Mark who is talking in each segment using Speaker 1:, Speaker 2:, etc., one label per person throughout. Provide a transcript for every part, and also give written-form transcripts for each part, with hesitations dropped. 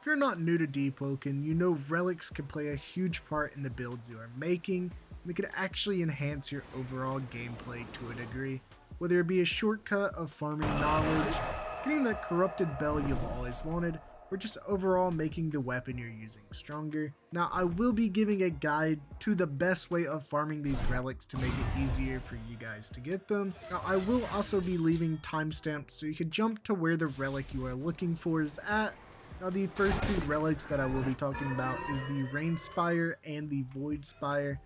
Speaker 1: If you're not new to Deepwoken, you know relics can play a huge part in the builds you are making, and they can actually enhance your overall gameplay to a degree. Whether it be a shortcut of farming knowledge, getting that corrupted bell you've always wanted, or just overall making the weapon you're using stronger. Now I will be giving a guide to the best way of farming these relics to make it easier for you guys to get them. Now I will also be leaving timestamps so you can jump to where the relic you are looking for is at. Now the first two relics that I will be talking about is the Rain Spire and the Void Spire.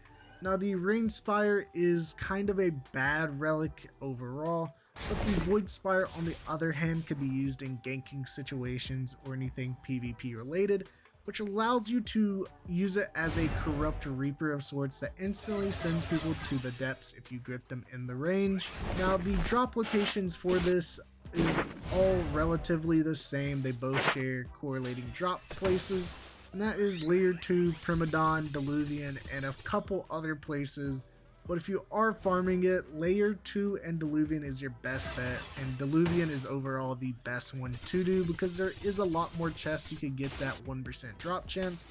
Speaker 1: Now the Rain Spire is kind of a bad relic overall, but the Void Spire on the other hand can be used in ganking situations or anything PvP related, which allows you to use it as a corrupt reaper of sorts that instantly sends people to the depths if you grip them in the range. Now the drop locations for this is all relatively the same. They both share correlating drop places, and that is Layer 2, Primadon, Diluvian, and a couple other places. But if you are farming it, Layer 2 and Diluvian is your best bet, and Diluvian is overall the best one to do because there is a lot more chests you can get that 1% drop chance,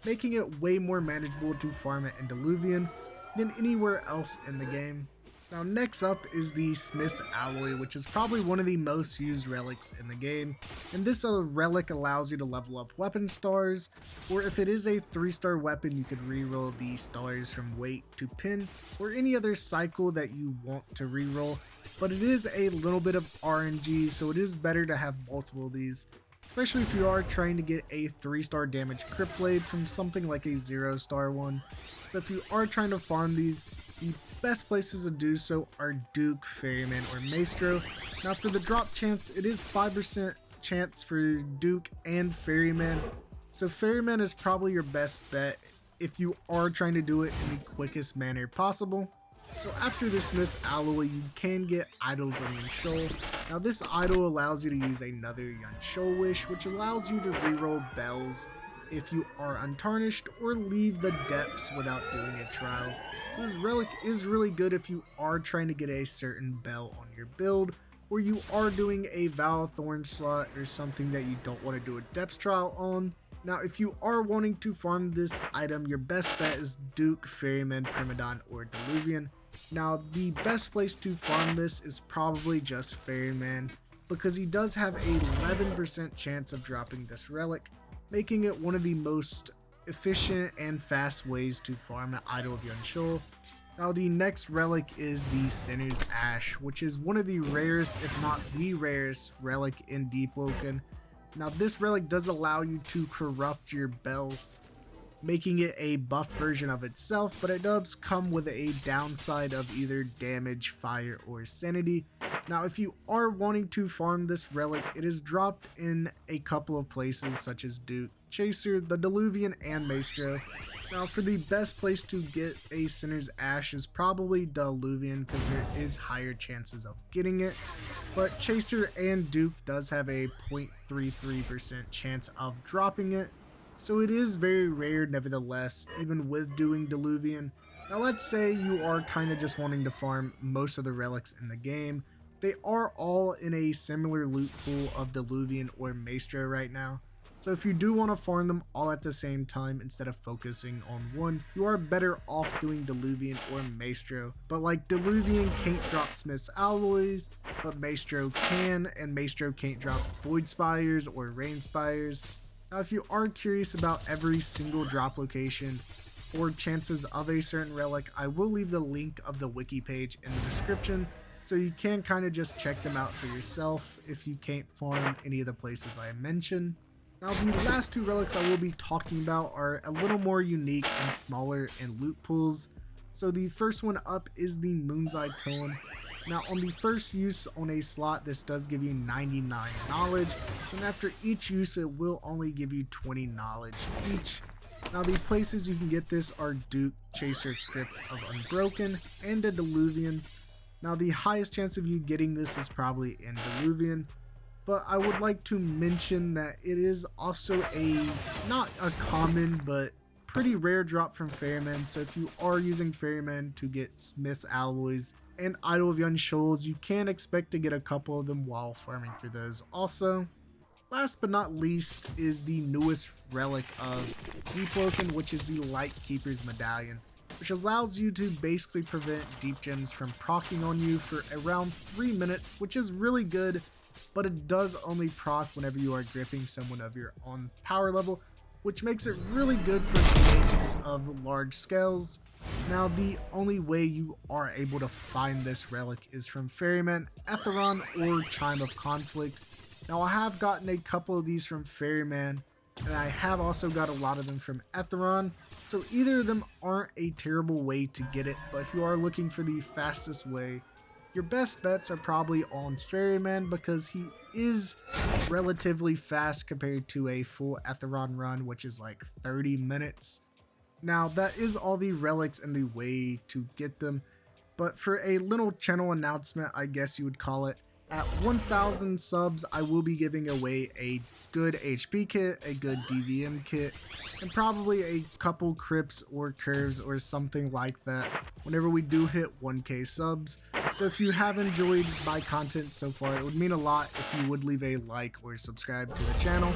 Speaker 1: making it way more manageable to farm it in Diluvian than anywhere else in the game. Now next up is the Smith's Alloy, which is probably one of the most used relics in the game, and this relic allows you to level up weapon stars, or if it is a 3-star weapon you could reroll the stars from weight to pin, or any other cycle that you want to reroll, but it is a little bit of RNG, so it is better to have multiple of these, especially if you are trying to get a 3-star damage crit blade from something like a 0-star one. So if you are trying to farm these, the best places to do so are Duke, Ferryman, or Maestro. Now for the drop chance, it is 5% chance for Duke and Ferryman. So Ferryman is probably your best bet if you are trying to do it in the quickest manner possible. So after this Smith's Alloy, you can get Idols of Yunshol. Now this idol allows you to use another Yunshol wish, which allows you to reroll bells if you are untarnished or leave the depths without doing a trial. So this relic is really good if you are trying to get a certain bell on your build, or you are doing a Vow Thorn slot or something that you don't want to do a depth trial on. Now if you are wanting to farm this item, your best bet is Duke, Ferryman, Primadon, or Diluvian. Now the best place to farm this is probably just Ferryman, because he does have a 11% chance of dropping this relic, making it one of the most efficient and fast ways to farm an Idol of Yunshol. Now the next relic is the Sinner's Ash, which is one of the rarest, if not the rarest, relic in Deepwoken. Now this relic does allow you to corrupt your bell, making it a buff version of itself, but it does come with a downside of either damage, fire, or sanity. Now if you are wanting to farm this relic, it is dropped in a couple of places such as Duke, Chaser, the Diluvian, and Maestro. Now for the best place to get a Sinner's Ash is probably Diluvian, because there is higher chances of getting it, but Chaser and Duke does have a 0.33% chance of dropping it, so it is very rare nevertheless, even with doing Diluvian. Now let's say you are kind of just wanting to farm most of the relics in the game. They are all in a similar loot pool of Diluvian or Maestro right now. So if you do want to farm them all at the same time instead of focusing on one, you are better off doing Diluvian or Maestro. But like Diluvian can't drop Smith's Alloys, but Maestro can, and Maestro can't drop Void Spires or Rain Spires. Now if you are curious about every single drop location or chances of a certain relic, I will leave the link of the wiki page in the description, so you can kind of just check them out for yourself if you can't farm any of the places I mentioned. Now the last two relics I will be talking about are a little more unique and smaller in loot pools. So the first one up is the Moon's Eye Totem. Now on the first use on a slot, this does give you 99 knowledge, and after each use it will only give you 20 knowledge each. Now the places you can get this are Duke, Chaser, Crypt of Unbroken, and a Diluvian. Now the highest chance of you getting this is probably in Diluvian, but I would like to mention that it is also not a common but pretty rare drop from Ferryman. So if you are using Ferryman to get Smith's Alloys and Idol of Yunshol, you can expect to get a couple of them while farming for those also. Last but not least is the newest relic of Deepwoken, which is the Lightkeeper's Medallion, which allows you to basically prevent deep gems from proccing on you for around 3 minutes, which is really good, but it does only proc whenever you are gripping someone of your own power level, which makes it really good for ganks of large scales. Now, the only way you are able to find this relic is from Ferryman, Etheron, or Chime of Conflict. Now, I have gotten a couple of these from Ferryman, and I have also got a lot of them from Etheron, so either of them aren't a terrible way to get it, but if you are looking for the fastest way, your best bets are probably on Ferryman because he is relatively fast compared to a full Etheron run, which is like 30 minutes. Now, that is all the relics and the way to get them, but for a little channel announcement, I guess you would call it, at 1,000 subs, I will be giving away a good HP kit, a good DVM kit, and probably a couple crypts or curves or something like that whenever we do hit 1k subs. So if you have enjoyed my content so far, it would mean a lot if you would leave a like or subscribe to the channel.